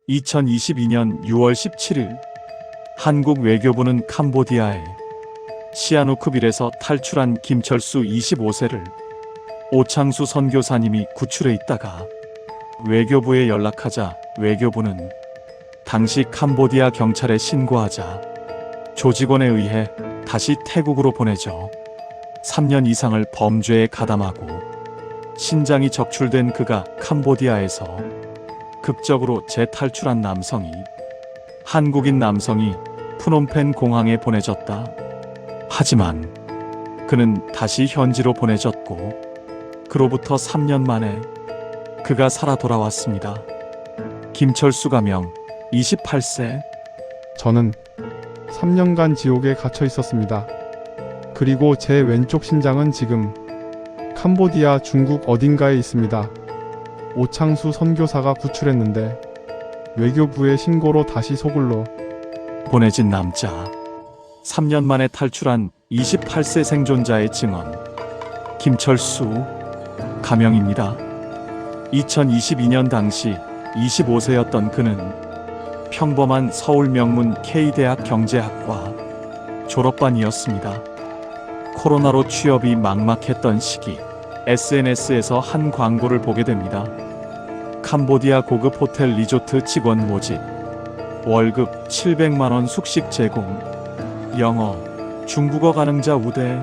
2022년 6월 17일 한국 외교부는 캄보디아의 시아누크빌에서 탈출한 김철수 25세를 오창수 선교사님이 구출해 있다가 외교부에 연락하자 외교부는 당시 캄보디아 경찰에 신고하자 조직원에 의해 다시 태국으로 보내져 3년 이상을 범죄에 가담하고 신장이 적출된 그가 캄보디아에서 극적으로 재탈출한 남성이 한국인 남성이 프놈펜 공항에 보내졌다. 하지만 그는 다시 현지로 보내졌고 그로부터 3년 만에 그가 살아 돌아왔습니다. 김철수 가명 28세. 저는 3년간 지옥에 갇혀 있었습니다. 그리고 제 왼쪽 신장은 지금 캄보디아 중국 어딘가에 있습니다. 오창수 선교사가 구출했는데 외교부의 신고로 다시 소굴로 보내진 남자. 3년 만에 탈출한 28세 생존자의 증언. 김철수 가명입니다. 2022년 당시 25세였던 그는 평범한 서울 명문 K대학 경제학과 졸업반이었습니다. 코로나로 취업이 막막했던 시기 SNS에서 한 광고를 보게 됩니다. 캄보디아 고급 호텔 리조트 직원 모집, 월급 700만원 숙식 제공, 영어, 중국어 가능자 우대.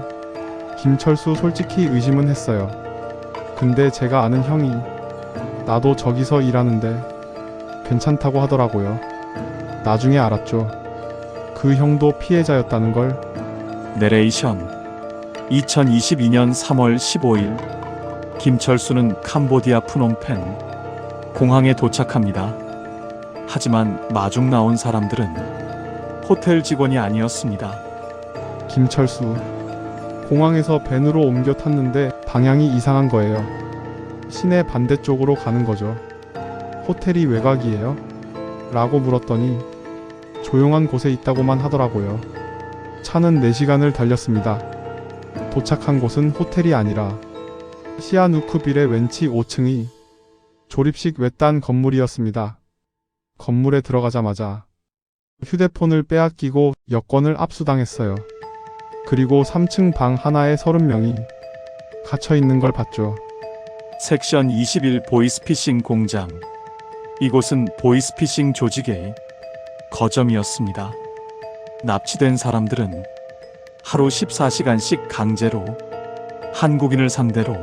김철수 솔직히 의심은 했어요. 근데 제가 아는 형이 나도 저기서 일하는데 괜찮다고 하더라고요. 나중에 알았죠. 그 형도 피해자였다는 걸. 내레이션. 2022년 3월 15일 김철수는 캄보디아 프놈펜 공항에 도착합니다. 하지만 마중 나온 사람들은 호텔 직원이 아니었습니다. 김철수 공항에서 밴으로 옮겨 탔는데 방향이 이상한 거예요. 시내 반대쪽으로 가는 거죠. 호텔이 외곽이에요? 라고 물었더니 조용한 곳에 있다고만 하더라고요. 차는 4시간을 달렸습니다. 도착한 곳은 호텔이 아니라 시아누크빌의 왼치 5층의 조립식 외딴 건물이었습니다. 건물에 들어가자마자 휴대폰을 빼앗기고 여권을 압수당했어요. 그리고 3층 방 하나에 30명이 갇혀 있는 걸 봤죠. 섹션 21 보이스피싱 공장. 이곳은 보이스피싱 조직의 거점이었습니다. 납치된 사람들은 하루 14시간씩 강제로 한국인을 상대로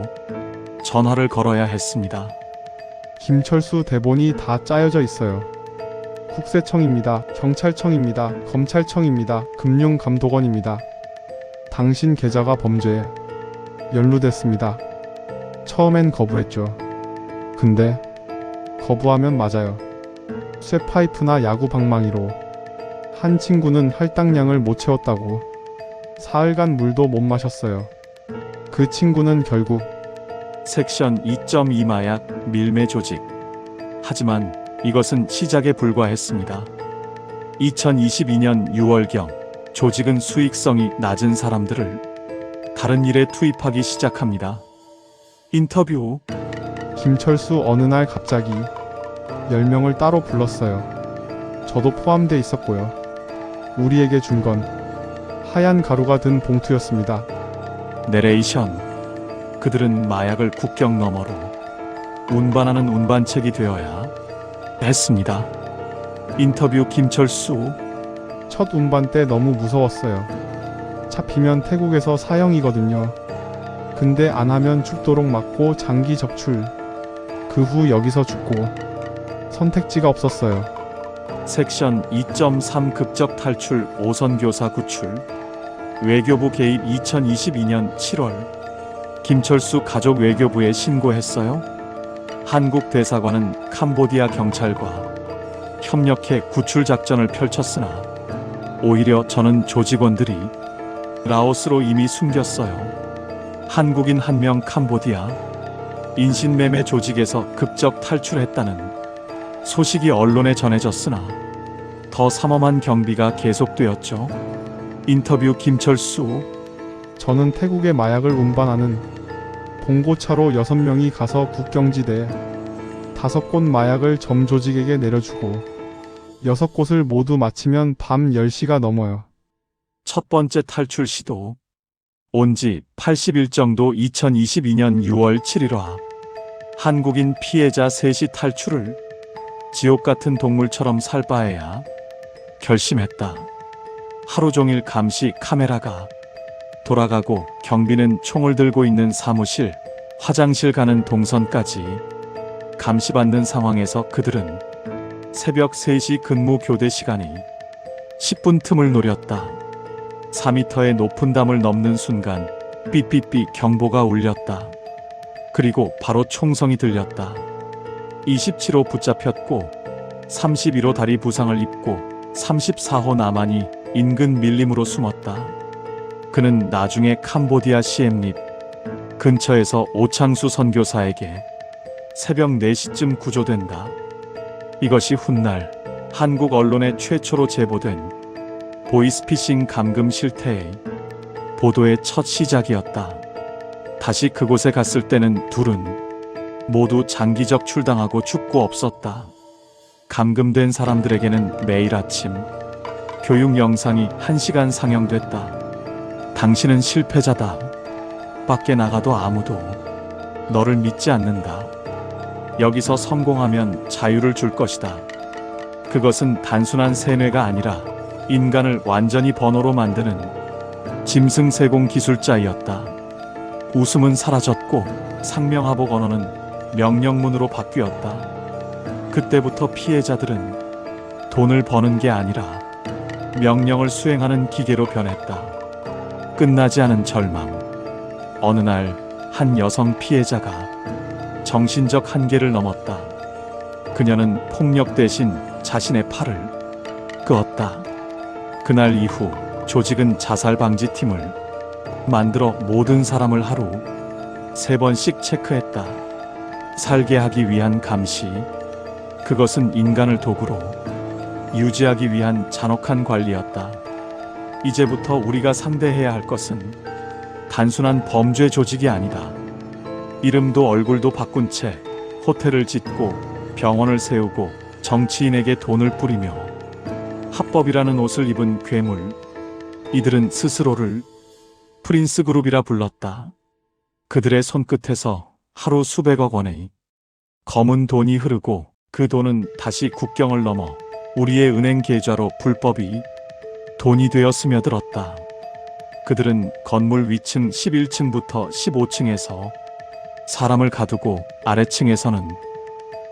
전화를 걸어야 했습니다. 김철수 대본이 다 짜여져 있어요. 국세청입니다. 경찰청입니다. 검찰청입니다. 금융감독원입니다. 당신 계좌가 범죄에 연루됐습니다. 처음엔 거부했죠. 근데 거부하면 맞아요. 쇠파이프나 야구 방망이로. 한 친구는 할당량을 못 채웠다고 사흘간 물도 못 마셨어요. 그 친구는 결국 섹션 2.2 마약 밀매 조직. 하지만 이것은 시작에 불과했습니다. 2022년 6월경 조직은 수익성이 낮은 사람들을 다른 일에 투입하기 시작합니다. 인터뷰. 김철수 어느 날 갑자기 10명을 따로 불렀어요. 저도 포함돼 있었고요. 우리에게 준 건 하얀 가루가 든 봉투였습니다. 내레이션. 그들은 마약을 국경 너머로 운반하는 운반책이 되어야 했습니다. 인터뷰. 김철수. 첫 운반 때 너무 무서웠어요. 잡히면 태국에서 사형이거든요. 근데 안 하면 죽도록 맞고 장기 적출. 그 후 여기서 죽고. 선택지가 없었어요. 섹션 2.3 극적 탈출 5선 교사 구출. 외교부 개입. 2022년 7월 김철수 가족 외교부에 신고했어요. 한국 대사관은 캄보디아 경찰과 협력해 구출 작전을 펼쳤으나 오히려 저는 조직원들이 라오스로 이미 숨겼어요. 한국인 1명 캄보디아 인신매매 조직에서 극적 탈출했다는 소식이 언론에 전해졌으나 더 삼엄한 경비가 계속되었죠. 인터뷰. 김철수. 저는 태국에 마약을 운반하는 봉고차로 6명이 가서 국경지대에 5곳 마약을 점 조직에게 내려주고 6곳을 모두 마치면 밤 10시가 넘어요. 첫 번째 탈출 시도. 온지 80일 정도 2022년 6월 7일화. 한국인 피해자 셋이 탈출을 지옥 같은 동물처럼 살 바에야 결심했다. 하루 종일 감시 카메라가 돌아가고 경비는 총을 들고 있는 사무실, 화장실 가는 동선까지 감시받는 상황에서 그들은 새벽 3시 근무 교대 시간이 10분 틈을 노렸다. 4m의 높은 담을 넘는 순간 삐삐삐 경보가 울렸다. 그리고 바로 총성이 들렸다. 27호 붙잡혔고 31호 다리 부상을 입고 34호 나만이 인근 밀림으로 숨었다. 그는 나중에 캄보디아 시엠립 근처에서 오창수 선교사에게 새벽 4시쯤 구조된다. 이것이 훗날 한국 언론에 최초로 제보된 보이스피싱 감금 실태의 보도의 첫 시작이었다. 다시 그곳에 갔을 때는 둘은 모두 장기적 출당하고 죽고 없었다. 감금된 사람들에게는 매일 아침 교육 영상이 1시간 상영됐다. 당신은 실패자다. 밖에 나가도 아무도 너를 믿지 않는다. 여기서 성공하면 자유를 줄 것이다. 그것은 단순한 세뇌가 아니라 인간을 완전히 번호로 만드는 짐승세공 기술자이었다. 웃음은 사라졌고 상명하복 언어는 명령문으로 바뀌었다. 그때부터 피해자들은 돈을 버는 게 아니라 명령을 수행하는 기계로 변했다. 끝나지 않은 절망. 어느 날 한 여성 피해자가 정신적 한계를 넘었다. 그녀는 폭력 대신 자신의 팔을 끄었다. 그날 이후 조직은 자살 방지팀을 만들어 모든 사람을 하루 3번씩 체크했다. 살게 하기 위한 감시. 그것은 인간을 도구로 유지하기 위한 잔혹한 관리였다. 이제부터 우리가 상대해야 할 것은 단순한 범죄 조직이 아니다. 이름도 얼굴도 바꾼 채 호텔을 짓고 병원을 세우고 정치인에게 돈을 뿌리며 합법이라는 옷을 입은 괴물. 이들은 스스로를 프린스 그룹이라 불렀다. 그들의 손끝에서 하루 수백억 원의 검은 돈이 흐르고 그 돈은 다시 국경을 넘어 우리의 은행 계좌로 불법이 돈이 되어 스며들었다. 그들은 건물 위층 11층부터 15층에서 사람을 가두고 아래층에서는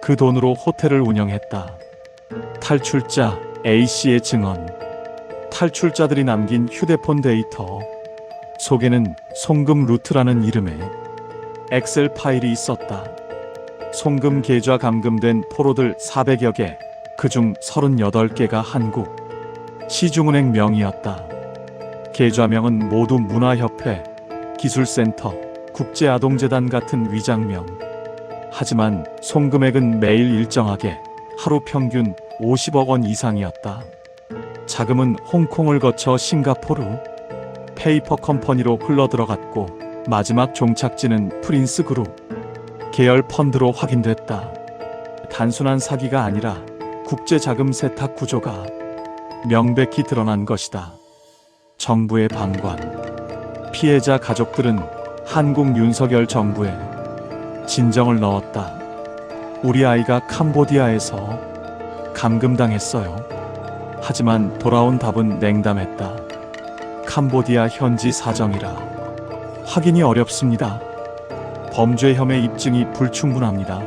그 돈으로 호텔을 운영했다. 탈출자 A씨의 증언. 탈출자들이 남긴 휴대폰 데이터 속에는 송금 루트라는 이름의 엑셀 파일이 있었다. 송금 계좌 감금된 포로들 400여 개, 그중 38개가 한국 시중은행 명이었다. 계좌명은 모두 문화협회, 기술센터, 국제아동재단 같은 위장명. 하지만 송금액은 매일 일정하게 하루 평균 50억 원 이상이었다. 자금은 홍콩을 거쳐 싱가포르 페이퍼 컴퍼니로 흘러들어갔고 마지막 종착지는 프린스 그룹 계열 펀드로 확인됐다. 단순한 사기가 아니라 국제 자금 세탁 구조가 명백히 드러난 것이다. 정부의 방관. 피해자 가족들은 한국 윤석열 정부에 진정을 넣었다. 우리 아이가 캄보디아에서 감금당했어요. 하지만 돌아온 답은 냉담했다. 캄보디아 현지 사정이라 확인이 어렵습니다. 범죄 혐의 입증이 불충분합니다.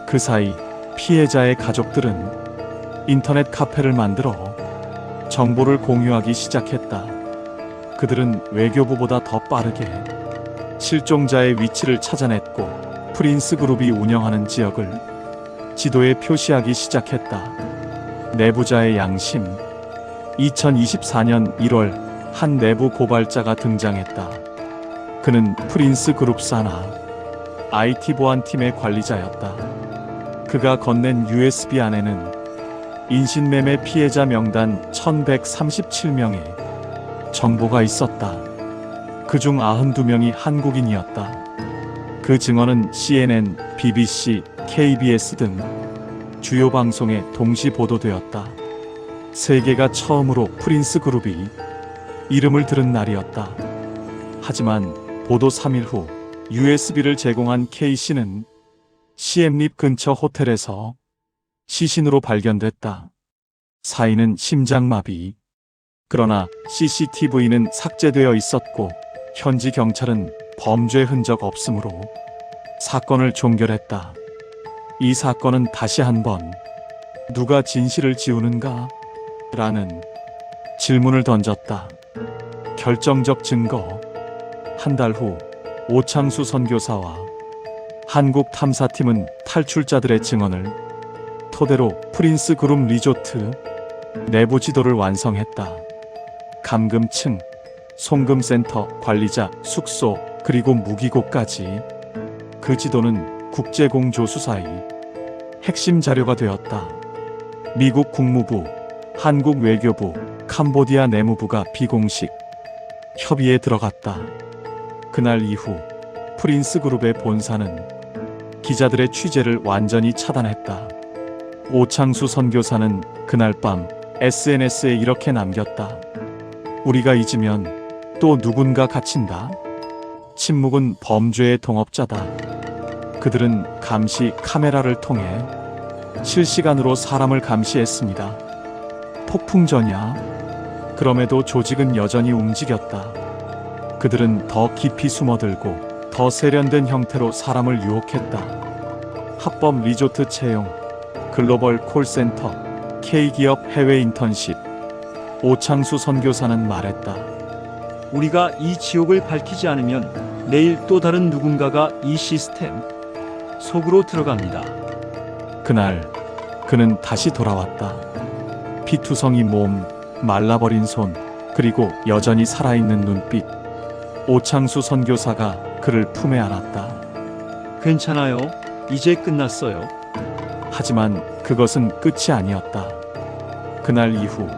그 사이 피해자의 가족들은 인터넷 카페를 만들어 정보를 공유하기 시작했다. 그들은 외교부보다 더 빠르게 실종자의 위치를 찾아냈고 프린스 그룹이 운영하는 지역을 지도에 표시하기 시작했다. 내부자의 양심. 2024년 1월 한 내부 고발자가 등장했다. 그는 프린스 그룹 산하 IT 보안팀의 관리자였다. 그가 건넨 USB 안에는 인신매매 피해자 명단 1137명의 정보가 있었다. 그중 92명이 한국인이었다. 그 증언은 CNN, BBC, KBS 등 주요 방송에 동시 보도되었다. 세계가 처음으로 프린스 그룹이 이름을 들은 날이었다. 하지만 보도 3일 후 USB를 제공한 K씨는 시엠립 근처 호텔에서 시신으로 발견됐다. 사인은 심장마비. 그러나 CCTV는 삭제되어 있었고 현지 경찰은 범죄 흔적 없으므로 사건을 종결했다. 이 사건은 다시 한번 누가 진실을 지우는가? 라는 질문을 던졌다. 결정적 증거. 한 달 후 오창수 선교사와 한국 탐사팀은 탈출자들의 증언을 토대로 프린스 그룹 리조트 내부 지도를 완성했다. 감금층, 송금센터, 관리자, 숙소, 그리고 무기고까지. 그 지도는 국제공조수사의 핵심 자료가 되었다. 미국 국무부, 한국 외교부, 캄보디아 내무부가 비공식 협의에 들어갔다. 그날 이후 프린스 그룹의 본사는 기자들의 취재를 완전히 차단했다. 오창수 선교사는 그날 밤 SNS에 이렇게 남겼다. 우리가 잊으면 또 누군가 갇힌다. 침묵은 범죄의 동업자다. 그들은 감시 카메라를 통해 실시간으로 사람을 감시했습니다. 폭풍전야. 그럼에도 조직은 여전히 움직였다. 그들은 더 깊이 숨어들고 더 세련된 형태로 사람을 유혹했다. 합법 리조트 채용, 글로벌 콜센터, K기업 해외 인턴십. 오창수 선교사는 말했다. 우리가 이 지옥을 밝히지 않으면 내일 또 다른 누군가가 이 시스템 속으로 들어갑니다. 그날 그는 다시 돌아왔다. 피투성이 몸, 말라버린 손, 그리고 여전히 살아있는 눈빛. 오창수 선교사가 그를 품에 안았다. 괜찮아요. 이제 끝났어요. 하지만 그것은 끝이 아니었다. 그날 이후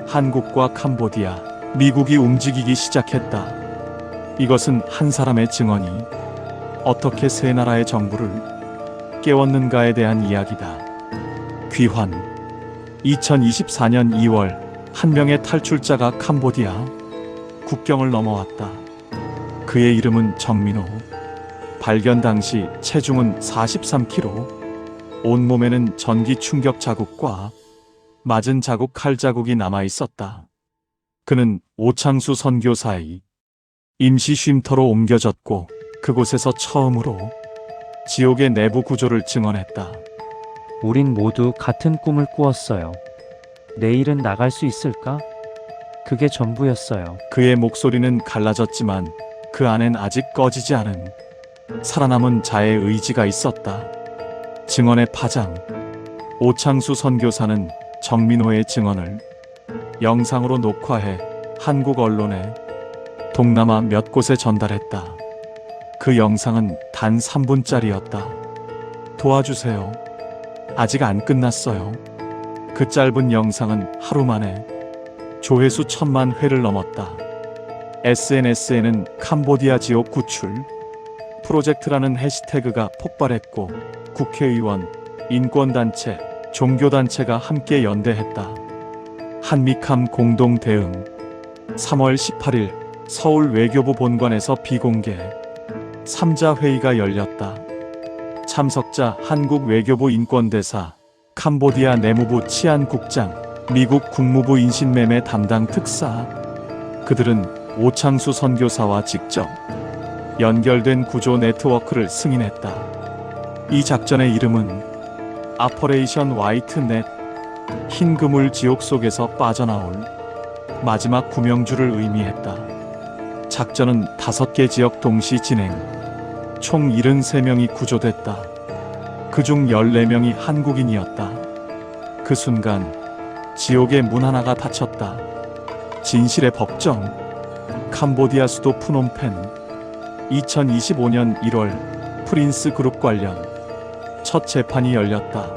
한국과 캄보디아, 미국이 움직이기 시작했다. 이것은 한 사람의 증언이 어떻게 세 나라의 정부를 깨웠는가에 대한 이야기다. 귀환. 2024년 2월 한 명의 탈출자가 캄보디아 국경을 넘어왔다. 그의 이름은 정민호. 발견 당시 체중은 43kg. 온몸에는 전기 충격 자국과 맞은 자국, 칼 자국이 남아 있었다. 그는 오창수 선교사의 임시 쉼터로 옮겨졌고 그곳에서 처음으로 지옥의 내부 구조를 증언했다. 우린 모두 같은 꿈을 꾸었어요. 내일은 나갈 수 있을까? 그게 전부였어요. 그의 목소리는 갈라졌지만 그 안엔 아직 꺼지지 않은 살아남은 자의 의지가 있었다. 증언의 파장. 오창수 선교사는 정민호의 증언을 영상으로 녹화해 한국 언론에 동남아 몇 곳에 전달했다. 그 영상은 단 3분짜리였다. 도와주세요. 아직 안 끝났어요. 그 짧은 영상은 하루 만에 조회수 1000만 회를 넘었다. SNS에는 캄보디아 지옥 구출 프로젝트라는 해시태그가 폭발했고 국회의원, 인권단체, 종교단체가 함께 연대했다. 한미캄 공동 대응. 3월 18일 서울 외교부 본관에서 비공개 3자 회의가 열렸다. 참석자 한국 외교부 인권대사, 캄보디아 내무부 치안국장, 미국 국무부 인신매매 담당 특사. 그들은 오창수 선교사와 직접 연결된 구조 네트워크를 승인했다. 이 작전의 이름은 아퍼레이션 화이트넷. 흰 그물 지옥 속에서 빠져나올 마지막 구명줄을 의미했다. 작전은 5개 지역 동시 진행. 총 73명이 구조됐다. 그중 14명이 한국인이었다. 그 순간 지옥의 문 하나가 닫혔다. 진실의 법정. 캄보디아 수도 프놈펜. 2025년 1월 프린스 그룹 관련 첫 재판이 열렸다.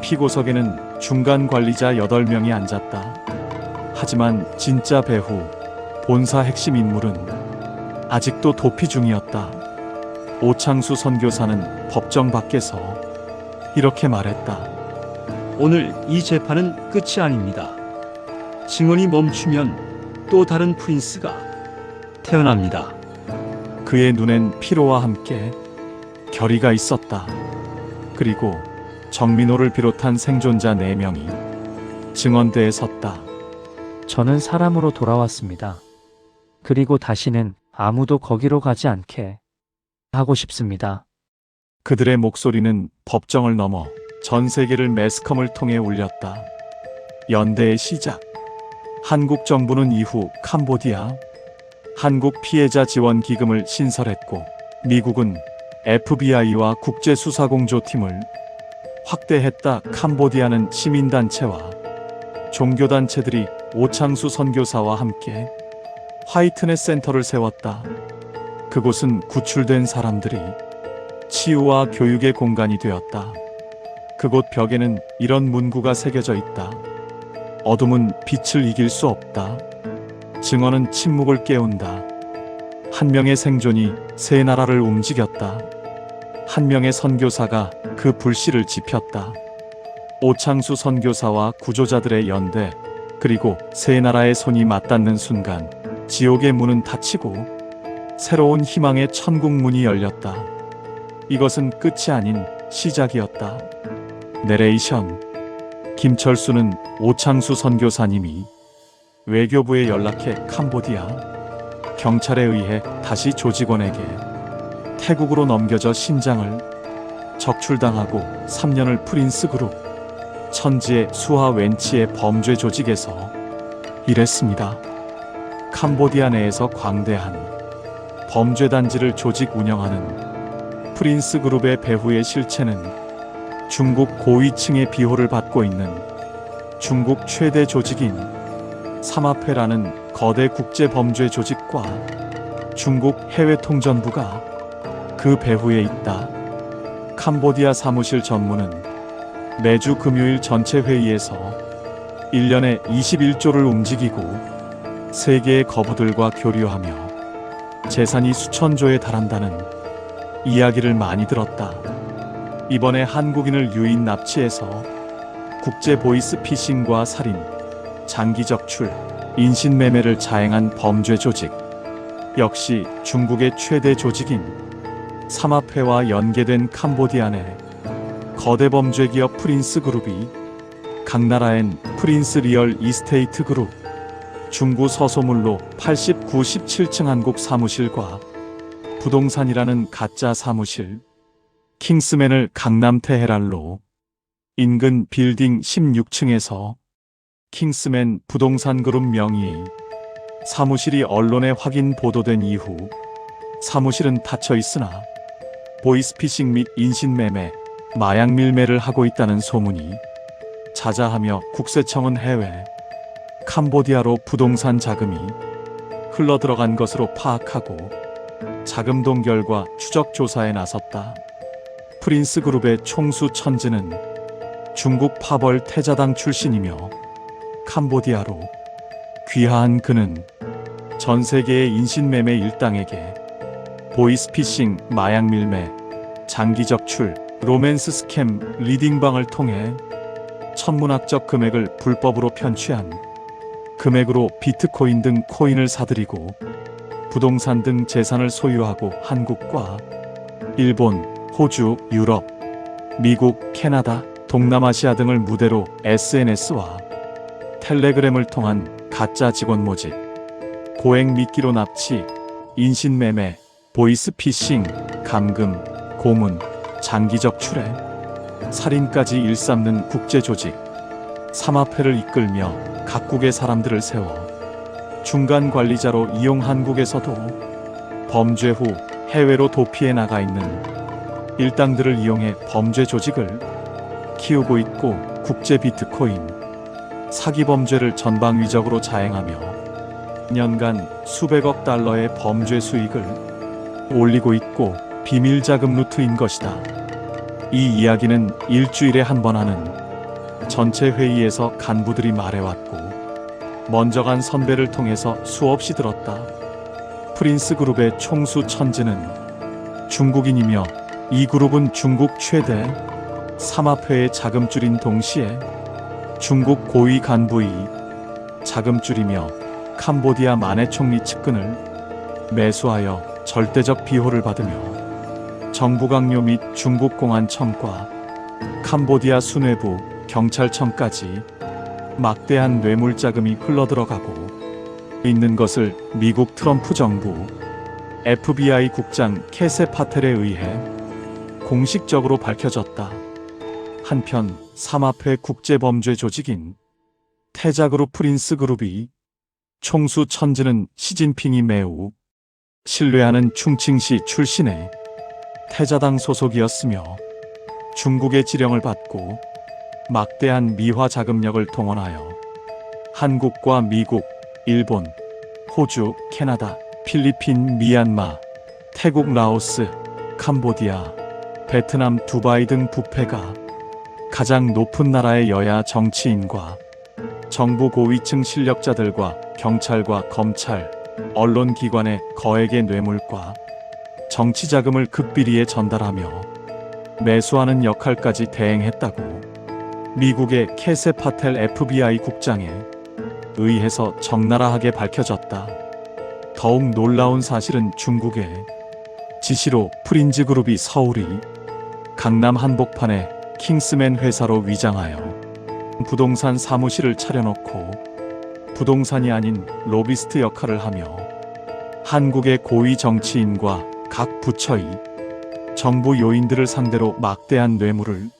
피고석에는 중간 관리자 8명이 앉았다. 하지만 진짜 배후, 본사 핵심 인물은 아직도 도피 중이었다. 오창수 선교사는 법정 밖에서 이렇게 말했다. 오늘 이 재판은 끝이 아닙니다. 증언이 멈추면 또 다른 프린스가 태어납니다. 그의 눈엔 피로와 함께 결의가 있었다. 그리고 정민호를 비롯한 생존자 4명이 증언대에 섰다. 저는 사람으로 돌아왔습니다. 그리고 다시는 아무도 거기로 가지 않게 하고 싶습니다. 그들의 목소리는 법정을 넘어 전 세계를 매스컴을 통해 울렸다. 연대의 시작. 한국 정부는 이후 캄보디아 한국 피해자 지원 기금을 신설했고 미국은 FBI와 국제수사공조팀을 확대했다. 캄보디아는 시민단체와 종교단체들이 오창수 선교사와 함께 화이트넷 센터를 세웠다. 그곳은 구출된 사람들이 치유와 교육의 공간이 되었다. 그곳 벽에는 이런 문구가 새겨져 있다. 어둠은 빛을 이길 수 없다. 증언은 침묵을 깨운다. 한 명의 생존이 세 나라를 움직였다. 한 명의 선교사가 그 불씨를 지폈다. 오창수 선교사와 구조자들의 연대, 그리고 세 나라의 손이 맞닿는 순간 지옥의 문은 닫히고 새로운 희망의 천국 문이 열렸다. 이것은 끝이 아닌 시작이었다. 내레이션. 김철수는 오창수 선교사님이 외교부에 연락해 캄보디아 경찰에 의해 다시 조직원에게 태국으로 넘겨져 신장을 적출당하고 3년을 프린스 그룹 천지의 수하 웬치의 범죄 조직에서 일했습니다. 캄보디아 내에서 광대한 범죄 단지를 조직 운영하는 프린스 그룹의 배후의 실체는 중국 고위층의 비호를 받고 있는 중국 최대 조직인 사마페라는 거대 국제 범죄 조직과 중국 해외통전부가 그 배후에 있다. 캄보디아 사무실 전무는 매주 금요일 전체 회의에서 1년에 21조를 움직이고 세계의 거부들과 교류하며 재산이 수천조에 달한다는 이야기를 많이 들었다. 이번에 한국인을 유인 납치해서 국제 보이스 피싱과 살인, 장기 적출, 인신매매를 자행한 범죄 조직. 역시 중국의 최대 조직인 사마페와 연계된 캄보디아 내 거대 범죄 기업 프린스 그룹이 각 나라엔 프린스 리얼 이스테이트 그룹, 중구 서소물로 89, 17층 한국 사무실과 부동산이라는 가짜 사무실, 킹스맨을 강남 테헤란로 인근 빌딩 16층에서 킹스맨 부동산 그룹 명의의 사무실이 언론에 확인 보도된 이후 사무실은 닫혀 있으나 보이스피싱 및 인신매매, 마약 밀매를 하고 있다는 소문이 자자하며 국세청은 해외 캄보디아로 부동산 자금이 흘러들어간 것으로 파악하고 자금 동결과 추적 조사에 나섰다. 프린스 그룹의 총수 천지는 중국 파벌 태자당 출신이며 캄보디아로 귀화한 그는 전 세계의 인신매매 일당에게 보이스피싱, 마약 밀매, 장기 적출, 로맨스 스캠, 리딩방을 통해 천문학적 금액을 불법으로 편취한 금액으로 비트코인 등 코인을 사들이고 부동산 등 재산을 소유하고 한국과 일본, 호주, 유럽, 미국, 캐나다, 동남아시아 등을 무대로 SNS와 텔레그램을 통한 가짜 직원 모집, 고액 미끼로 납치, 인신매매, 보이스피싱, 감금, 고문, 장기 적출에 살인까지 일삼는 국제조직 사마페를 이끌며 각국의 사람들을 세워 중간 관리자로 이용 한국에서도 범죄 후 해외로 도피해 나가 있는 일당들을 이용해 범죄 조직을 키우고 있고 국제 비트코인 사기 범죄를 전방위적으로 자행하며 년간 수백억 달러의 범죄 수익을 올리고 있고 비밀 자금 루트인 것이다. 이 이야기는 일주일에 한 번 하는 전체 회의에서 간부들이 말해왔고 먼저 간 선배를 통해서 수없이 들었다. 프린스 그룹의 총수 천지는 중국인이며 이 그룹은 중국 최대 삼합회의 자금줄인 동시에 중국 고위 간부이 자금줄이며 캄보디아 만해 총리 측근을 매수하여 절대적 비호를 받으며 정부 강요 및 중국 공안청과 캄보디아 수뇌부 경찰청까지 막대한 뇌물 자금이 흘러들어가고 있는 것을 미국 트럼프 정부 FBI 국장 캐세 파텔에 의해 공식적으로 밝혀졌다. 한편 삼합회 국제범죄 조직인 태자그룹 프린스그룹이 총수 천지는 시진핑이 매우 신뢰하는 충칭시 출신의 태자당 소속이었으며 중국의 지령을 받고 막대한 미화 자금력을 동원하여 한국과 미국, 일본, 호주, 캐나다, 필리핀, 미얀마, 태국, 라오스, 캄보디아, 베트남, 두바이 등 부패가 가장 높은 나라의 여야 정치인과 정부 고위층 실력자들과 경찰과 검찰, 언론기관의 거액의 뇌물과 정치자금을 극비리에 전달하며 매수하는 역할까지 대행했다고 미국의 캐세 파텔 FBI 국장에 의해서 적나라하게 밝혀졌다. 더욱 놀라운 사실은 중국의 지시로 프린즈그룹이 서울이 강남 한복판에 킹스맨 회사로 위장하여 부동산 사무실을 차려놓고 부동산이 아닌 로비스트 역할을 하며 한국의 고위 정치인과 각 부처의 정부 요인들을 상대로 막대한 뇌물을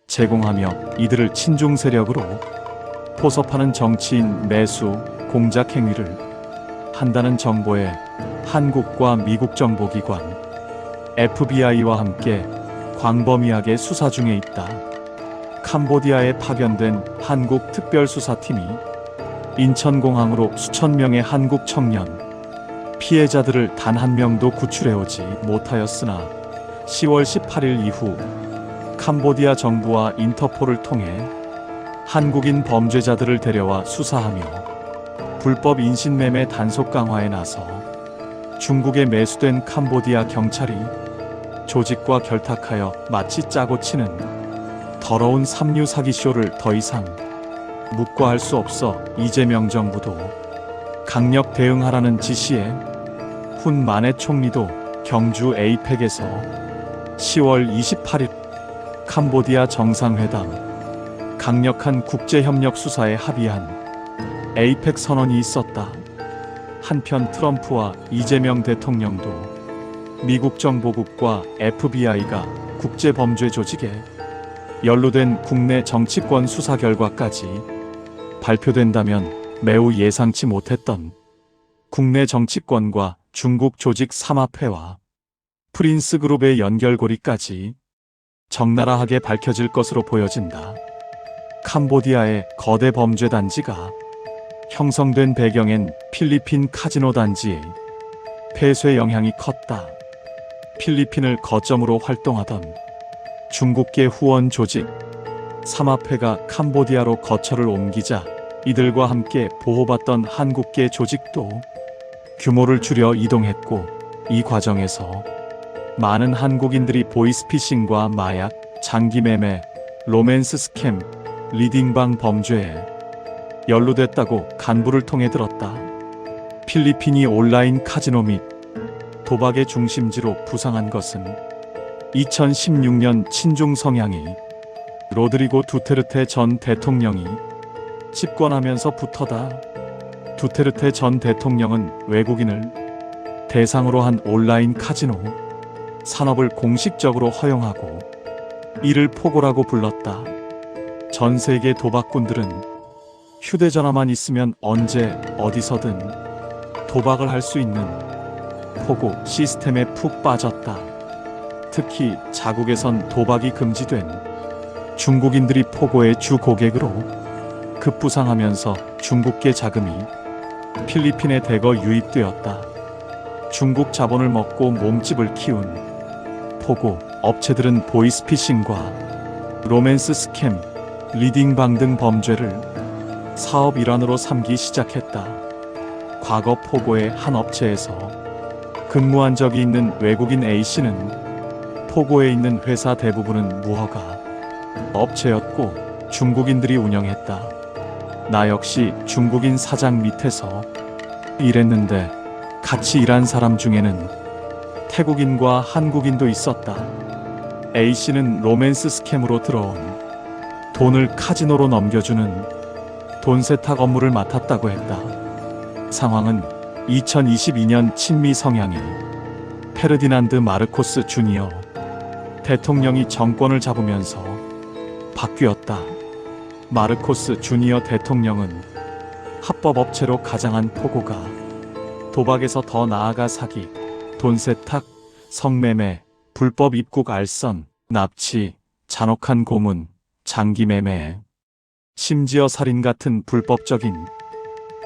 제공하며 이들을 친중 세력으로 포섭하는 정치인 매수, 공작 행위를 한다는 정보에 한국과 미국 정보기관 FBI와 함께 광범위하게 수사 중에 있다. 캄보디아에 파견된 한국 특별수사팀이 인천공항으로 수천 명의 한국 청년 피해자들을 단 한 명도 구출해오지 못하였으나 10월 18일 이후 캄보디아 정부와 인터폴을 통해 한국인 범죄자들을 데려와 수사하며 불법 인신매매 단속 강화에 나서 중국에 매수된 캄보디아 경찰이 조직과 결탁하여 마치 짜고 치는 더러운 삼류 사기쇼를 더 이상 묵과할 수 없어 이재명 정부도 강력 대응하라는 지시에 훈 만해 총리도 경주 에이펙에서 10월 28일 캄보디아 정상회담 강력한 국제협력 수사에 합의한 에이펙 선언이 있었다. 한편 트럼프와 이재명 대통령도 미국 정보국과 FBI가 국제범죄 조직에 연루된 국내 정치권 수사 결과까지 발표된다면 매우 예상치 못했던 국내 정치권과 중국 조직 삼합회와 프린스그룹의 연결고리까지 적나라하게 밝혀질 것으로 보여진다. 캄보디아의 거대 범죄 단지가 형성된 배경엔 필리핀 카지노 단지의 폐쇄 영향이 컸다. 필리핀을 거점으로 활동하던 중국계 후원 조직 삼합회가 캄보디아로 거처를 옮기자 이들과 함께 보호받던 한국계 조직도 규모를 줄여 이동했고 이 과정에서 많은 한국인들이 보이스피싱과 마약, 장기매매, 로맨스 스캠, 리딩방 범죄에 연루됐다고 간부를 통해 들었다. 필리핀이 온라인 카지노 및 도박의 중심지로 부상한 것은 2016년 친중 성향이 로드리고 두테르테 전 대통령이 집권하면서부터다. 두테르테 전 대통령은 외국인을 대상으로 한 온라인 카지노 산업을 공식적으로 허용하고 이를 포고라고 불렀다. 전 세계 도박꾼들은 휴대전화만 있으면 언제 어디서든 도박을 할 수 있는 포고 시스템에 푹 빠졌다. 특히 자국에선 도박이 금지된 중국인들이 포고의 주 고객으로 급부상하면서 중국계 자금이 필리핀에 대거 유입되었다. 중국 자본을 먹고 몸집을 키운 포고 업체들은 보이스피싱과 로맨스 스캠, 리딩방 등 범죄를 사업 일환으로 삼기 시작했다. 과거 포고의 한 업체에서 근무한 적이 있는 외국인 A씨는 포고에 있는 회사 대부분은 무허가 업체였고 중국인들이 운영했다. 나 역시 중국인 사장 밑에서 일했는데 같이 일한 사람 중에는 태국인과 한국인도 있었다. A씨는 로맨스 스캠으로 들어온 돈을 카지노로 넘겨주는 돈 세탁 업무를 맡았다고 했다. 상황은 2022년 친미 성향의 페르디난드 마르코스 주니어 대통령이 정권을 잡으면서 바뀌었다. 마르코스 주니어 대통령은 합법업체로 가장한 포고가 도박에서 더 나아가 사기, 돈 세탁, 성매매, 불법 입국 알선, 납치, 잔혹한 고문, 장기 매매, 심지어 살인 같은 불법적인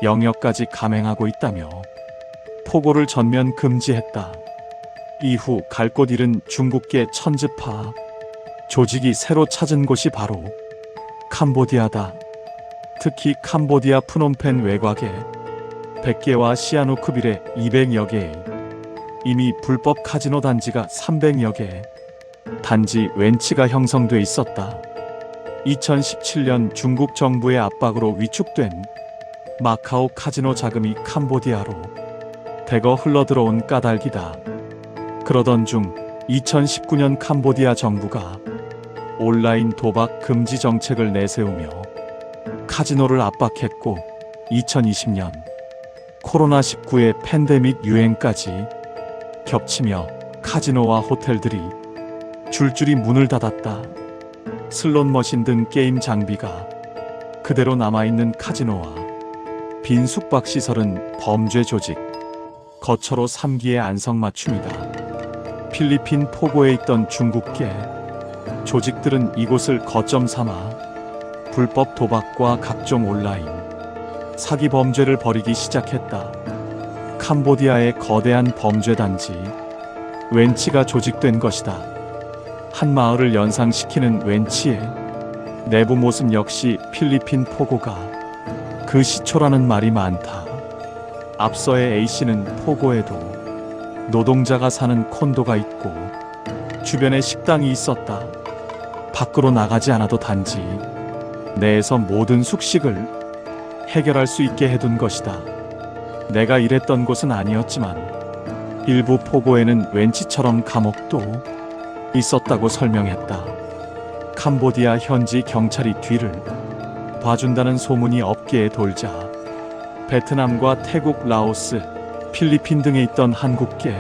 영역까지 감행하고 있다며 포고를 전면 금지했다. 이후 갈 곳 잃은 중국계 천지파 조직이 새로 찾은 곳이 바로 캄보디아다. 특히 캄보디아 프놈펜 외곽에 100개와 시아누크빌에 200여 개의 이미 불법 카지노 단지가 300여 개, 단지 웬치가 형성돼 있었다. 2017년 중국 정부의 압박으로 위축된 마카오 카지노 자금이 캄보디아로 대거 흘러들어온 까닭이다. 그러던 중 2019년 캄보디아 정부가 온라인 도박 금지 정책을 내세우며 카지노를 압박했고 2020년 코로나19의 팬데믹 유행까지 겹치며 카지노와 호텔들이 줄줄이 문을 닫았다. 슬롯 머신 등 게임 장비가 그대로 남아있는 카지노와 빈 숙박시설은 범죄 조직 거처로 삼기의 안성맞춤이다. 필리핀 포고에 있던 중국계 조직들은 이곳을 거점 삼아 불법 도박과 각종 온라인 사기 범죄를 벌이기 시작했다. 캄보디아의 거대한 범죄 단지 웬치가 조직된 것이다. 한 마을을 연상시키는 웬치의 내부 모습 역시 필리핀 포고가 그 시초라는 말이 많다. 앞서의 A씨는 포고에도 노동자가 사는 콘도가 있고 주변에 식당이 있었다. 밖으로 나가지 않아도 단지 내에서 모든 숙식을 해결할 수 있게 해둔 것이다. 내가 일했던 곳은 아니었지만 일부 포고에는 웬치처럼 감옥도 있었다고 설명했다. 캄보디아 현지 경찰이 뒤를 봐준다는 소문이 업계에 돌자 베트남과 태국, 라오스, 필리핀 등에 있던 한국계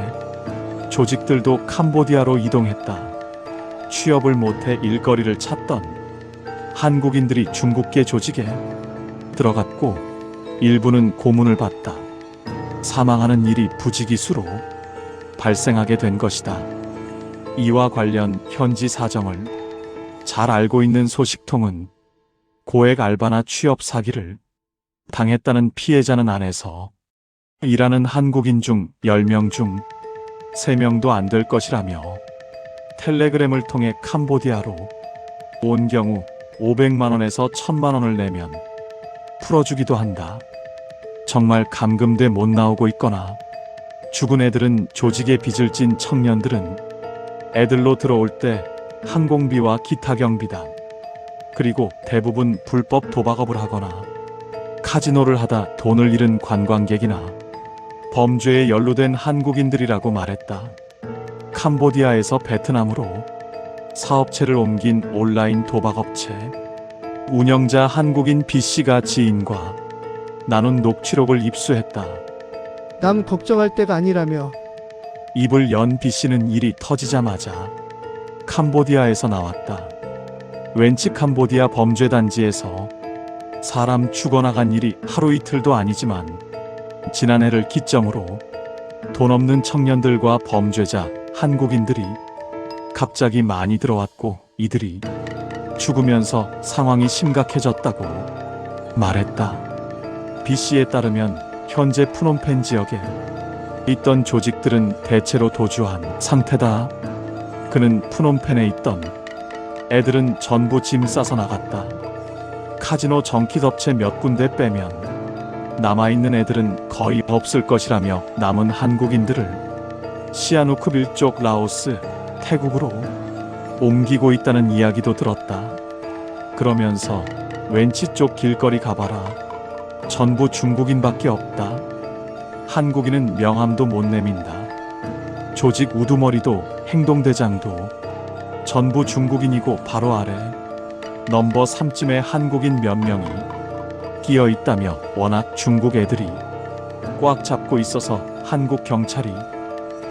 조직들도 캄보디아로 이동했다. 취업을 못해 일거리를 찾던 한국인들이 중국계 조직에 들어갔고 일부는 고문을 받다. 사망하는 일이 부지기수로 발생하게 된 것이다. 이와 관련 현지 사정을 잘 알고 있는 소식통은 고액 알바나 취업 사기를 당했다는 피해자는 안에서 일하는 한국인 중 10명 중 3명도 안 될 것이라며 텔레그램을 통해 캄보디아로 온 경우 500만 원에서 1000만 원을 내면 풀어주기도 한다. 정말 감금돼 못 나오고 있거나 죽은 애들은 조직에 빚을 진 청년들은 애들로 들어올 때 항공비와 기타 경비당 그리고 대부분 불법 도박업을 하거나 카지노를 하다 돈을 잃은 관광객이나 범죄에 연루된 한국인들이라고 말했다. 캄보디아에서 베트남으로 사업체를 옮긴 온라인 도박업체 운영자 한국인 B씨가 지인과 나눈 녹취록을 입수했다. 남 걱정할 때가 아니라며. 입을 연 B씨는 일이 터지자마자 캄보디아에서 나왔다. 웬치 캄보디아 범죄단지에서 사람 죽어나간 일이 하루 이틀도 아니지만 지난해를 기점으로 돈 없는 청년들과 범죄자 한국인들이 갑자기 많이 들어왔고 이들이 죽으면서 상황이 심각해졌다고 말했다. B씨에 따르면 현재 프놈펜 지역에 있던 조직들은 대체로 도주한 상태다. 그는 프놈펜에 있던 애들은 전부 짐 싸서 나갔다. 카지노 정키업체 몇 군데 빼면 남아있는 애들은 거의 없을 것이라며 남은 한국인들을 시아누크빌 쪽 라오스, 태국으로 옮기고 있다는 이야기도 들었다. 그러면서 왼치 쪽 길거리 가봐라. 전부 중국인밖에 없다. 한국인은 명함도 못 내민다. 조직 우두머리도 행동대장도 전부 중국인이고 바로 아래 넘버 3쯤에 한국인 몇 명이 끼어 있다며 워낙 중국 애들이 꽉 잡고 있어서 한국 경찰이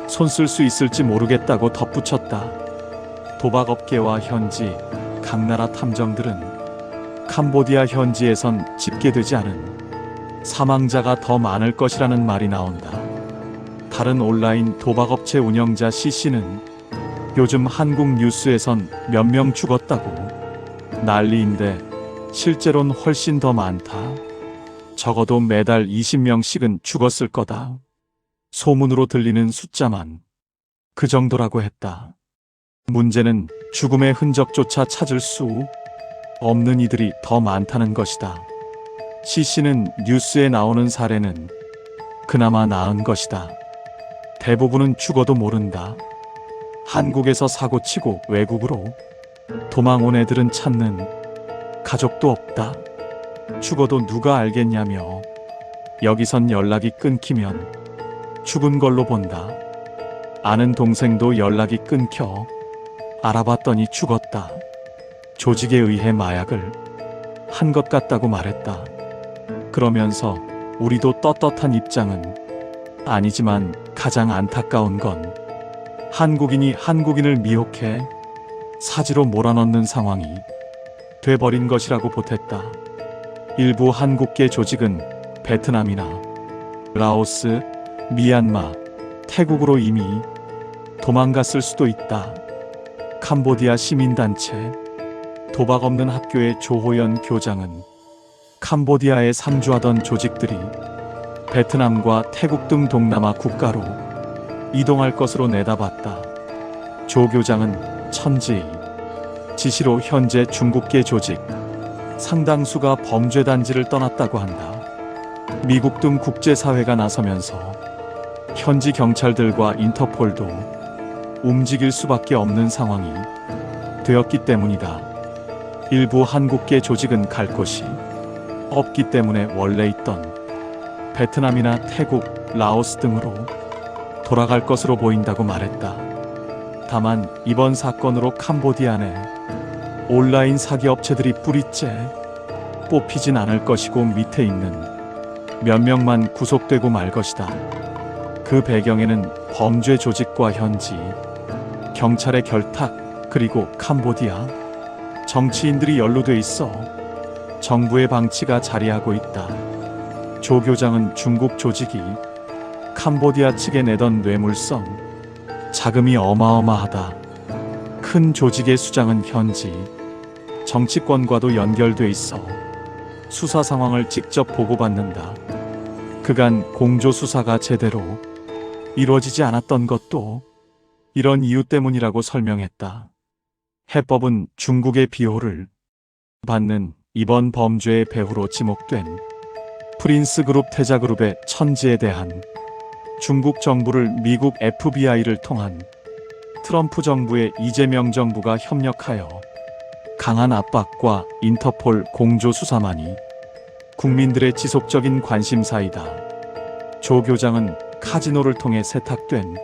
손 쓸 수 있을지 모르겠다고 덧붙였다. 도박업계와 현지 각 나라 탐정들은 캄보디아 현지에선 집계되지 않은 사망자가 더 많을 것이라는 말이 나온다. 다른 온라인 도박업체 운영자 C씨는 요즘 한국 뉴스에선 몇 명 죽었다고 난리인데 실제로는 훨씬 더 많다. 적어도 매달 20명씩은 죽었을 거다. 소문으로 들리는 숫자만 그 정도라고 했다. 문제는 죽음의 흔적조차 찾을 수 없는 이들이 더 많다는 것이다. C씨는 뉴스에 나오는 사례는 그나마 나은 것이다. 대부분은 죽어도 모른다. 한국에서 사고치고 외국으로 도망 온 애들은 찾는 가족도 없다. 죽어도 누가 알겠냐며 여기선 연락이 끊기면 죽은 걸로 본다. 아는 동생도 연락이 끊겨 알아봤더니 죽었다. 조직에 의해 마약을 한 것 같다고 말했다. 그러면서 우리도 떳떳한 입장은 아니지만 가장 안타까운 건 한국인이 한국인을 미혹해 사지로 몰아넣는 상황이 돼버린 것이라고 보탰다. 일부 한국계 조직은 베트남이나 라오스, 미얀마, 태국으로 이미 도망갔을 수도 있다. 캄보디아 시민단체 도박 없는 학교의 조호연 교장은 캄보디아에 상주하던 조직들이 베트남과 태국 등 동남아 국가로 이동할 것으로 내다봤다. 조 교장은 천지의 지시로 현재 중국계 조직 상당수가 범죄 단지를 떠났다고 한다. 미국 등 국제사회가 나서면서 현지 경찰들과 인터폴도 움직일 수밖에 없는 상황이 되었기 때문이다. 일부 한국계 조직은 갈 곳이 없기 때문에 원래 있던 베트남이나 태국, 라오스 등으로 돌아갈 것으로 보인다고 말했다. 다만 이번 사건으로 캄보디아 내 온라인 사기 업체들이 뿌리째 뽑히진 않을 것이고 밑에 있는 몇 명만 구속되고 말 것이다. 그 배경에는 범죄 조직과 현지 경찰의 결탁 그리고 캄보디아 정치인들이 연루돼 있어 정부의 방치가 자리하고 있다. 조 교장은 중국 조직이 캄보디아 측에 내던 뇌물성 자금이 어마어마하다. 큰 조직의 수장은 현지 정치권과도 연결돼 있어 수사 상황을 직접 보고받는다. 그간 공조 수사가 제대로 이루어지지 않았던 것도 이런 이유 때문이라고 설명했다. 해법은 중국의 비호를 받는 이번 범죄의 배후로 지목된 프린스그룹 태자그룹의 천지에 대한 중국 정부를 미국 FBI를 통한 트럼프 정부의 이재명 정부가 협력하여 강한 압박과 인터폴 공조 수사만이 국민들의 지속적인 관심사이다. 조 교장은 카지노를 통해 세탁된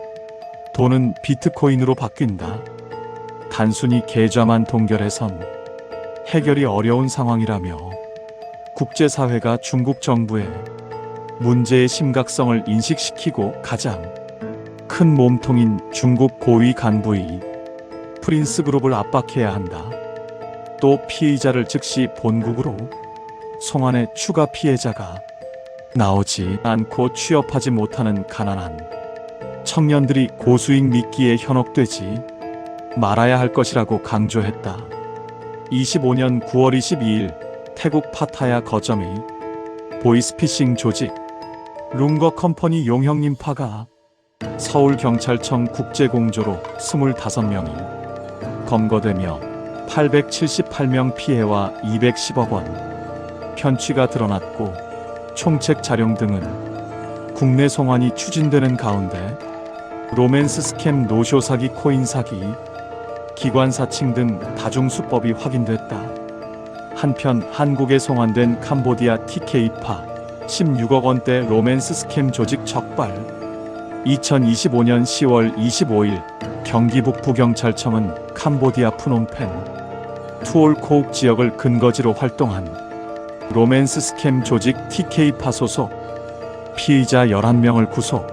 돈은 비트코인으로 바뀐다. 단순히 계좌만 동결해선 해결이 어려운 상황이라며 국제사회가 중국 정부의 문제의 심각성을 인식시키고 가장 큰 몸통인 중국 고위 간부의 프린스그룹을 압박해야 한다. 또 피의자를 즉시 본국으로 송환해 추가 피해자가 나오지 않고 취업하지 못하는 가난한 청년들이 고수익 미끼에 현혹되지 말아야 할 것이라고 강조했다. 25년 9월 22일 태국 파타야 거점의 보이스피싱 조직 룽거 컴퍼니 용형님파가 서울경찰청 국제공조로 25명이 검거되며 878명 피해와 210억 원 편취가 드러났고 총책 자룡 등은 국내 송환이 추진되는 가운데 로맨스 스캠 노쇼 사기 코인 사기 기관 사칭 등 다중수법이 확인됐다. 한편 한국에 송환된 캄보디아 TK파 16억 원대 로맨스 스캠 조직 적발. 2025년 10월 25일 경기 북부경찰청은 캄보디아 프놈펜 투올코욱 지역을 근거지로 활동한 로맨스 스캠 조직 TK파 소속 피의자 11명을 구속,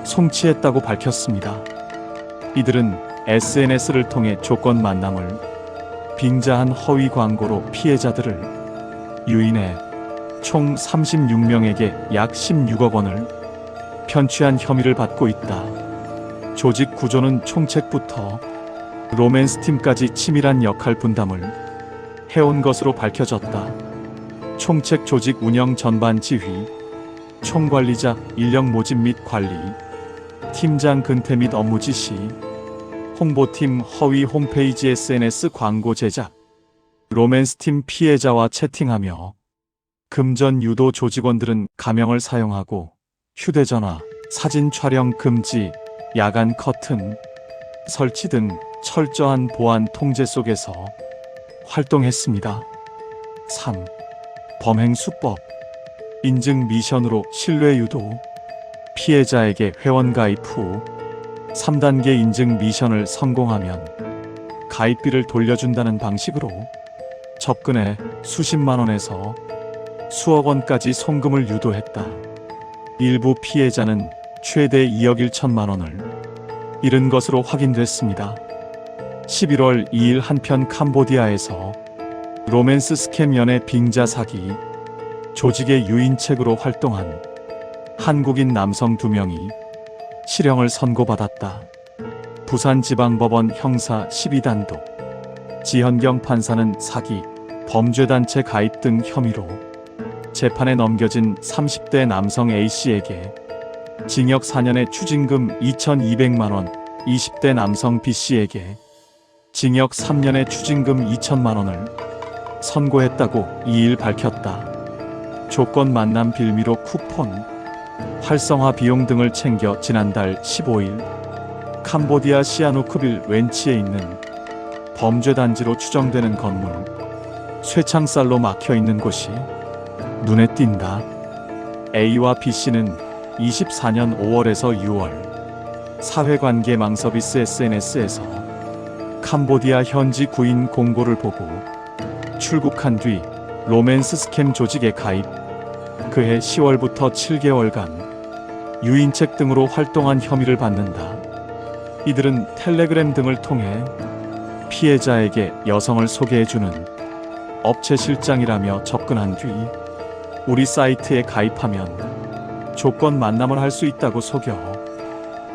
송치했다고 밝혔습니다. 이들은 SNS를 통해 조건 만남을 빙자한 허위 광고로 피해자들을 유인해 총 36명에게 약 16억 원을 편취한 혐의를 받고 있다. 조직 구조는 총책부터 로맨스 팀까지 치밀한 역할 분담을 해온 것으로 밝혀졌다. 총책 조직 운영 전반 지휘, 총관리자 인력 모집 및 관리, 팀장 근태 및 업무 지시, 홍보팀 허위 홈페이지 SNS 광고 제작, 로맨스팀 피해자와 채팅하며 금전 유도 조직원들은 가명을 사용하고 휴대전화, 사진 촬영 금지, 야간 커튼 설치 등 철저한 보안 통제 속에서 활동했습니다. 3. 범행 수법 인증 미션으로 신뢰 유도. 피해자에게 회원 가입 후 3단계 인증 미션을 성공하면 가입비를 돌려준다는 방식으로 접근해 수십만 원에서 수억 원까지 송금을 유도했다. 일부 피해자는 최대 2억 1천만 원을 잃은 것으로 확인됐습니다. 11월 2일 한편 캄보디아에서 로맨스 스캠 연애 빙자 사기 조직의 유인책으로 활동한 한국인 남성 2명이 실형을 선고받았다. 부산지방법원 형사 12단독 지현경 판사는 사기, 범죄단체 가입 등 혐의로 재판에 넘겨진 30대 남성 A씨에게 징역 4년의 추징금 2,200만 원, 20대 남성 B씨에게 징역 3년의 추징금 2천만 원을 선고했다고 2일 밝혔다. 조건 만남 빌미로 쿠폰, 활성화 비용 등을 챙겨 지난달 15일 캄보디아 시아누크빌 웬치에 있는 범죄단지로 추정되는 건물 쇠창살로 막혀있는 곳이 눈에 띈다. A와 B씨는 24년 5월에서 6월 사회관계 서비스 SNS에서 캄보디아 현지 구인 공고를 보고 출국한 뒤 로맨스 스캠 조직에 가입, 그해 10월부터 7개월간 유인책 등으로 활동한 혐의를 받는다. 이들은 텔레그램 등을 통해 피해자에게 여성을 소개해주는 업체 실장이라며 접근한 뒤 우리 사이트에 가입하면 조건 만남을 할 수 있다고 속여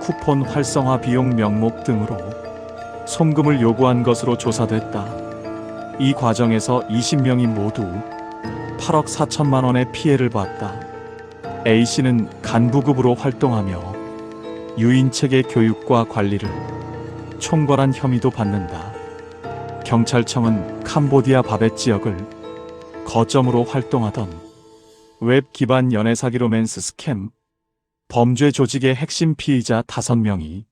쿠폰 활성화 비용 명목 등으로 송금을 요구한 것으로 조사됐다. 이 과정에서 20명이 모두 8억 4천만 원의 피해를 봤다. A씨는 간부급으로 활동하며 유인책의 교육과 관리를 총괄한 혐의도 받는다. 경찰청은 캄보디아 바벳 지역을 거점으로 활동하던 웹 기반 연애사기 로맨스 스캠 범죄 조직의 핵심 피의자 5명이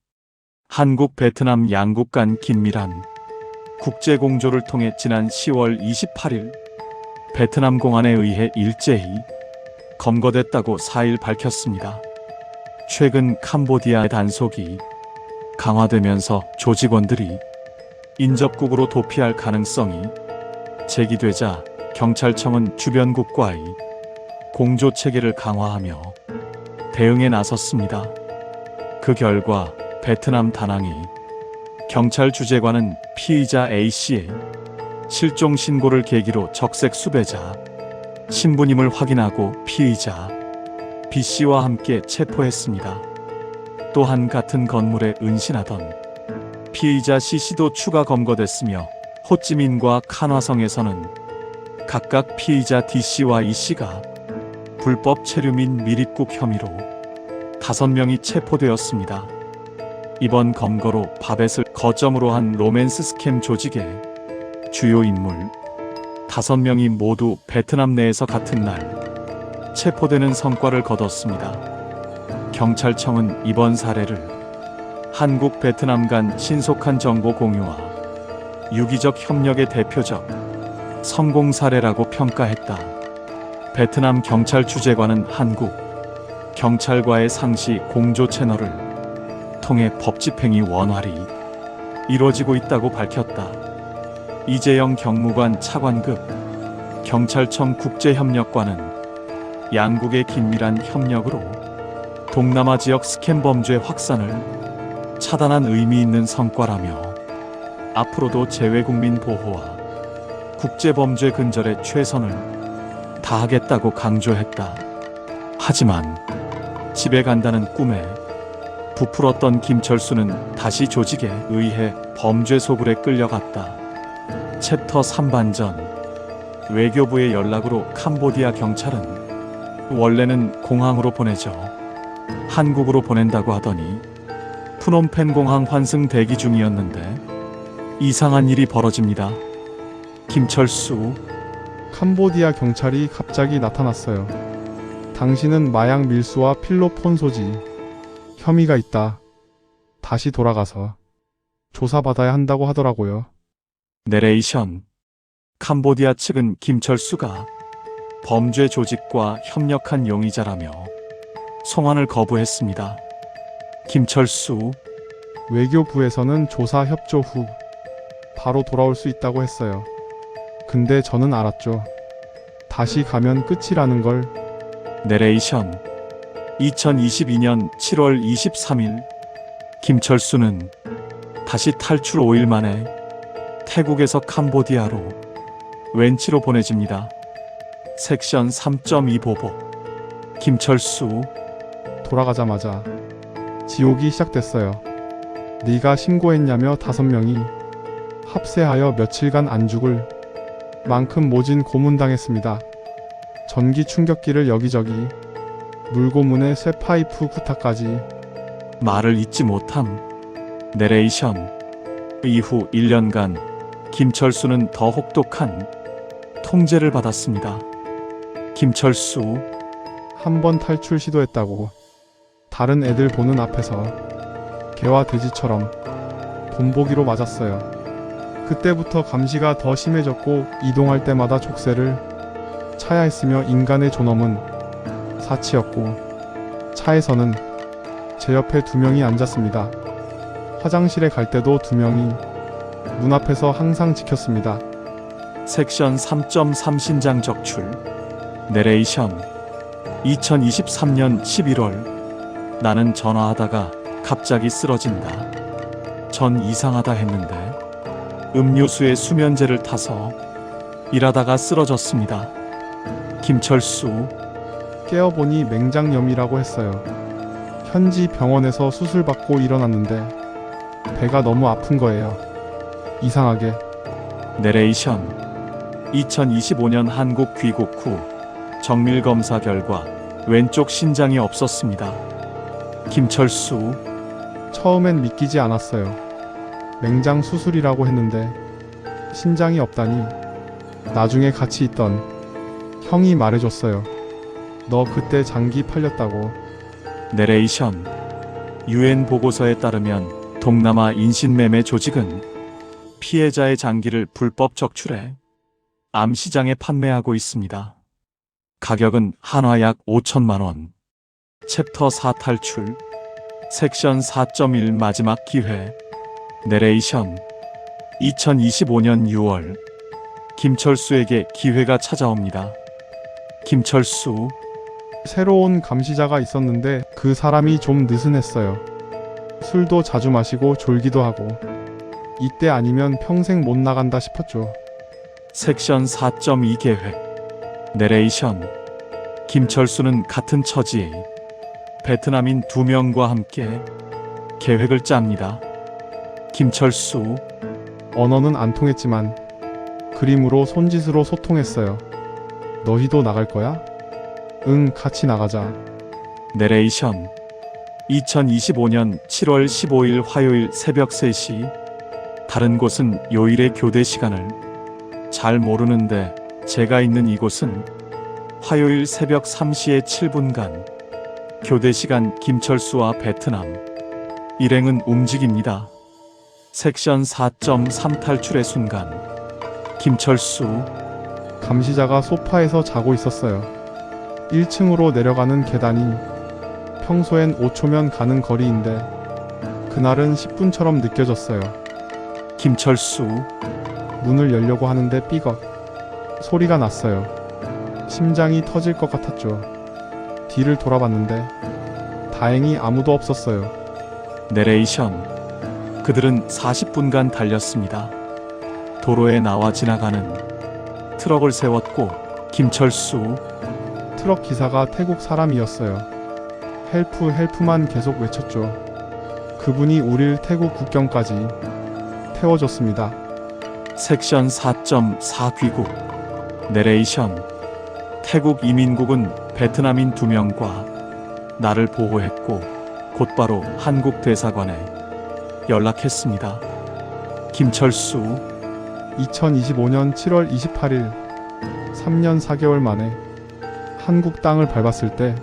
한국 베트남 양국 간 긴밀한 국제공조를 통해 지난 10월 28일 베트남 공안에 의해 일제히 검거됐다고 4일 밝혔습니다. 최근 캄보디아의 단속이 강화되면서 조직원들이 인접국으로 도피할 가능성이 제기되자 경찰청은 주변국과의 공조 체계를 강화하며 대응에 나섰습니다. 그 결과 베트남 다낭이 경찰 주재관은 피의자 A씨의 실종 신고를 계기로 적색 수배자 신분임을 확인하고 피의자 B씨와 함께 체포했습니다. 또한 같은 건물에 은신하던 피의자 C씨도 추가 검거됐으며 호찌민과 칸화성에서는 각각 피의자 D씨와 E씨가 불법 체류 및 밀입국 혐의로 5명이 체포되었습니다. 이번 검거로 바벳을 거점으로 한 로맨스 스캠 조직의 주요 인물 5명이 모두 베트남 내에서 같은 날 체포되는 성과를 거뒀습니다. 경찰청은 이번 사례를 한국 베트남 간 신속한 정보 공유와 유기적 협력의 대표적 성공 사례라고 평가했다. 베트남 경찰 주재관은 한국 경찰과의 상시 공조 채널을 통해 법 집행이 원활히 이루어지고 있다고 밝혔다. 이재영 경무관 차관급 경찰청 국제협력관은 양국의 긴밀한 협력으로 동남아 지역 스캠 범죄 확산을 차단한 의미 있는 성과라며 앞으로도 재외국민 보호와 국제범죄 근절에 최선을 다하겠다고 강조했다. 하지만 집에 간다는 꿈에 부풀었던 김철수는 다시 조직에 의해 범죄 소굴에 끌려갔다. 챕터 3반전. 외교부의 연락으로 캄보디아 경찰은 원래는 공항으로 보내죠. 한국으로 보낸다고 하더니 푸놈펜 공항 환승 대기 중이었는데 이상한 일이 벌어집니다. 김철수, 캄보디아 경찰이 갑자기 나타났어요. 당신은 마약 밀수와 필로폰 소지 혐의가 있다. 다시 돌아가서 조사받아야 한다고 하더라고요. 내레이션. 캄보디아 측은 김철수가 범죄 조직과 협력한 용의자라며 송환을 거부했습니다. 김철수, 외교부에서는 조사 협조 후 바로 돌아올 수 있다고 했어요. 근데 저는 알았죠. 다시 가면 끝이라는 걸. 내레이션. 2022년 7월 23일 김철수는 다시 탈출 5일 만에 태국에서 캄보디아로 웬치로 보내집니다. 섹션 3.2 보복. 김철수, 돌아가자마자 지옥이 시작됐어요. 네가 신고했냐며 5명이 합세하여 며칠간 안 죽을 만큼 모진 고문당했습니다. 전기 충격기를 여기저기, 물고문에 쇠파이프 구타까지. 말을 잇지 못함. 내레이션. 이후 1년간 김철수는 더 혹독한 통제를 받았습니다. 김철수, 한 번 탈출 시도했다고 다른 애들 보는 앞에서 개와 돼지처럼 본보기로 맞았어요. 그때부터 감시가 더 심해졌고 이동할 때마다 족쇄를 차야 했으며 인간의 존엄은 사치였고 차에서는 제 옆에 2명이 앉았습니다. 화장실에 갈 때도 2명이 문 앞에서 항상 지켰습니다. 섹션 3.3 신장 적출. 내레이션. 2023년 11월 나는 전화하다가 갑자기 쓰러진다. 전 이상하다 했는데 음료수에 수면제를 타서 일하다가 쓰러졌습니다. 김철수, 깨어보니 맹장염이라고 했어요. 현지 병원에서 수술받고 일어났는데 배가 너무 아픈 거예요. 이상하게. 내레이션. 2025년 한국 귀국 후 정밀 검사 결과 왼쪽 신장이 없었습니다. 김철수, 처음엔 믿기지 않았어요. 맹장 수술이라고 했는데 신장이 없다니. 나중에 같이 있던 형이 말해줬어요. 너 그때 장기 팔렸다고. 내레이션. UN 보고서에 따르면 동남아 인신매매 조직은 피해자의 장기를 불법 적출해 암시장에 판매하고 있습니다. 가격은 한화 약 5천만 원. 챕터 4 탈출. 섹션 4.1 마지막 기회. 내레이션. 2025년 6월 김철수에게 기회가 찾아옵니다. 김철수, 새로운 감시자가 있었는데 그 사람이 좀 느슨했어요. 술도 자주 마시고 졸기도 하고. 이때 아니면 평생 못 나간다 싶었죠. 섹션 4.2 계획. 내레이션. 김철수는 같은 처지의 베트남인 2명과 함께 계획을 짭니다. 김철수, 언어는 안 통했지만 그림으로 손짓으로 소통했어요. 너희도 나갈 거야? 응, 같이 나가자. 내레이션. 2025년 7월 15일 화요일 새벽 3시. 다른 곳은 요일의 교대 시간을 잘 모르는데 제가 있는 이곳은 화요일 새벽 3시에 7분간 교대 시간. 김철수와 베트남 일행은 움직입니다. 섹션 4.3 탈출의 순간 김철수, 감시자가 소파에서 자고 있었어요. 1층으로 내려가는 계단이 평소엔 5초면 가는 거리인데 그날은 10분처럼 느껴졌어요. 김철수, 문을 열려고 하는데 삐걱 소리가 났어요. 심장이 터질 것 같았죠. 뒤를 돌아봤는데 다행히 아무도 없었어요. 내레이션. 그들은 40분간 달렸습니다. 도로에 나와 지나가는 트럭을 세웠고 김철수, 트럭 기사가 태국 사람이었어요. 헬프 헬프만 계속 외쳤죠. 그분이 우릴 태국 국경까지 태워줬습니다. 섹션 4.4 귀국. 내레이션. 태국 이민국은 베트남인 2명과 나를 보호했고 곧바로 한국 대사관에 연락했습니다. 김철수, 2025년 7월 28일 3년 4개월 만에 한국 땅을 밟았을 때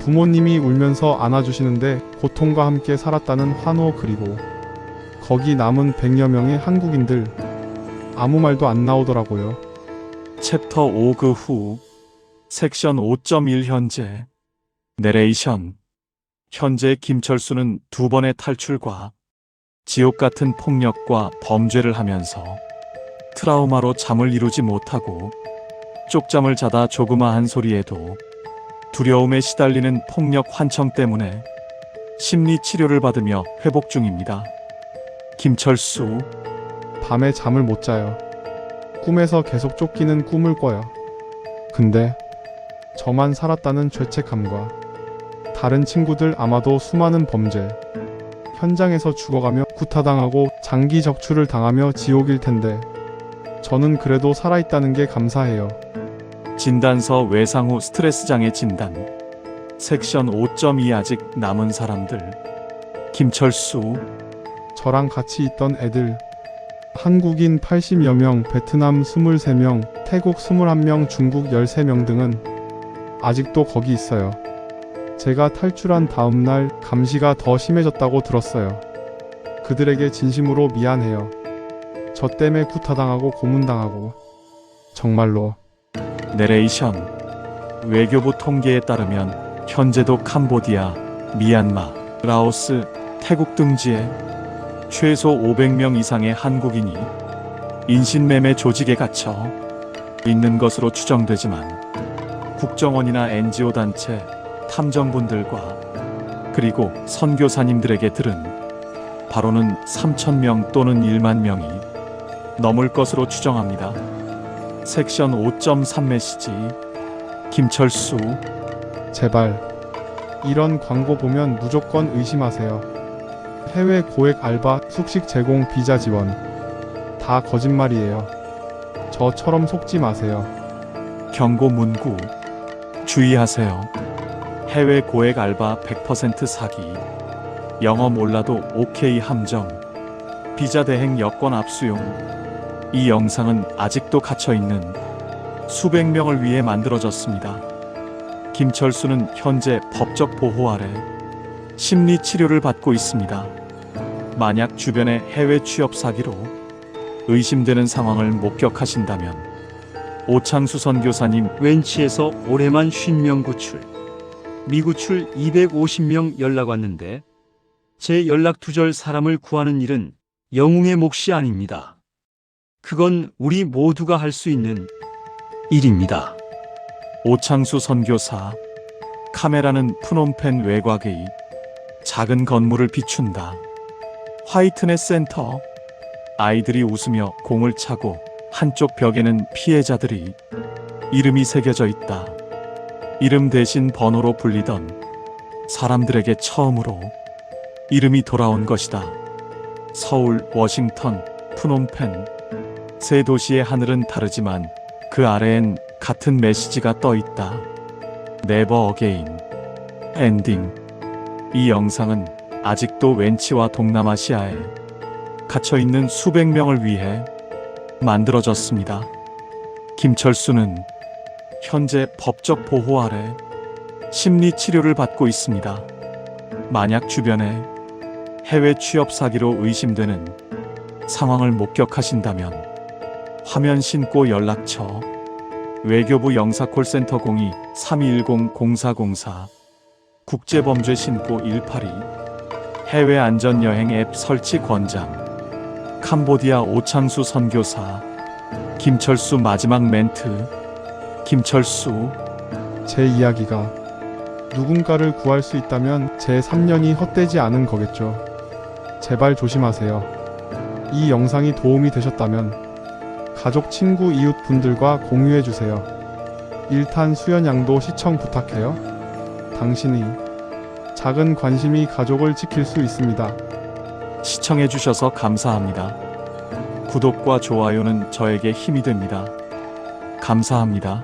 부모님이 울면서 안아주시는데 고통과 함께 살았다는 환호, 그리고 거기 남은 100여 명의 한국인들 아무 말도 안 나오더라고요. 챕터 5 그 후. 섹션 5.1 현재. 내레이션. 현재 김철수는 2번의 탈출과 지옥 같은 폭력과 범죄를 하면서 트라우마로 잠을 이루지 못하고 쪽잠을 자다 조그마한 소리에도 두려움에 시달리는 폭력 환청 때문에 심리 치료를 받으며 회복 중입니다. 김철수, 밤에 잠을 못 자요. 꿈에서 계속 쫓기는 꿈을 꿔요. 근데 저만 살았다는 죄책감과 다른 친구들 아마도 수많은 범죄 현장에서 죽어가며 구타당하고 장기 적출을 당하며 지옥일 텐데 저는 그래도 살아있다는 게 감사해요. 진단서 외상 후 스트레스 장애 진단. 섹션 5.2 아직 남은 사람들. 김철수, 저랑 같이 있던 애들 한국인 80여 명, 베트남 23명, 태국 21명, 중국 13명 등은 아직도 거기 있어요. 제가 탈출한 다음날 감시가 더 심해졌다고 들었어요. 그들에게 진심으로 미안해요. 저 때문에 구타당하고 고문당하고 정말로. 내레이션. 외교부 통계에 따르면 현재도 캄보디아, 미얀마, 라오스, 태국 등지에 최소 500명 이상의 한국인이 인신매매 조직에 갇혀 있는 것으로 추정되지만 국정원이나 NGO 단체, 탐정분들과 그리고 선교사님들에게 들은 바로는 3,000명 또는 1만 명이 넘을 것으로 추정합니다. 섹션 5.3 메시지. 김철수, 제발 이런 광고 보면 무조건 의심하세요. 해외 고액 알바, 숙식 제공, 비자 지원 다 거짓말이에요. 저처럼 속지 마세요. 경고 문구. 주의하세요. 해외 고액 알바 100% 사기. 영어 몰라도 OK 함정. 비자 대행 여권 압수용. 이 영상은 아직도 갇혀있는 수백 명을 위해 만들어졌습니다. 김철수는 현재 법적 보호 아래 심리 치료를 받고 있습니다. 만약 주변에 해외 취업 사기로 의심되는 상황을 목격하신다면 오창수 선교사님 웬치에서 올해만 50명 구출, 미구출 250명 연락 왔는데 제 연락 두절 사람을 구하는 일은 영웅의 몫이 아닙니다. 그건 우리 모두가 할 수 있는 일입니다. 오창수 선교사. 카메라는 프놈펜 외곽의 작은 건물을 비춘다. 화이트넷 센터. 아이들이 웃으며 공을 차고 한쪽 벽에는 피해자들이 이름이 새겨져 있다. 이름 대신 번호로 불리던 사람들에게 처음으로 이름이 돌아온 것이다. 서울, 워싱턴, 프놈펜. 세 도시의 하늘은 다르지만 그 아래엔 같은 메시지가 떠 있다. Never again. 엔딩. 이 영상은 아직도 웬치와 동남아시아에 갇혀있는 수백 명을 위해 만들어졌습니다. 김철수는 현재 법적 보호 아래 심리 치료를 받고 있습니다. 만약 주변에 해외 취업 사기로 의심되는 상황을 목격하신다면 화면 신고 연락처 외교부 영사콜센터 02-3210-0404 국제범죄신고 182 해외 안전여행 앱 설치 권장 캄보디아 오창수 선교사 김철수 마지막 멘트 김철수 제 이야기가 누군가를 구할 수 있다면 제 3년이 헛되지 않은 거겠죠. 제발 조심하세요. 이 영상이 도움이 되셨다면 가족, 친구, 이웃 분들과 공유해 주세요. 1탄 수연양도 시청 부탁해요. 당신이 작은 관심이 가족을 지킬 수 있습니다. 시청해주셔서 감사합니다. 구독과 좋아요는 저에게 힘이 됩니다. 감사합니다.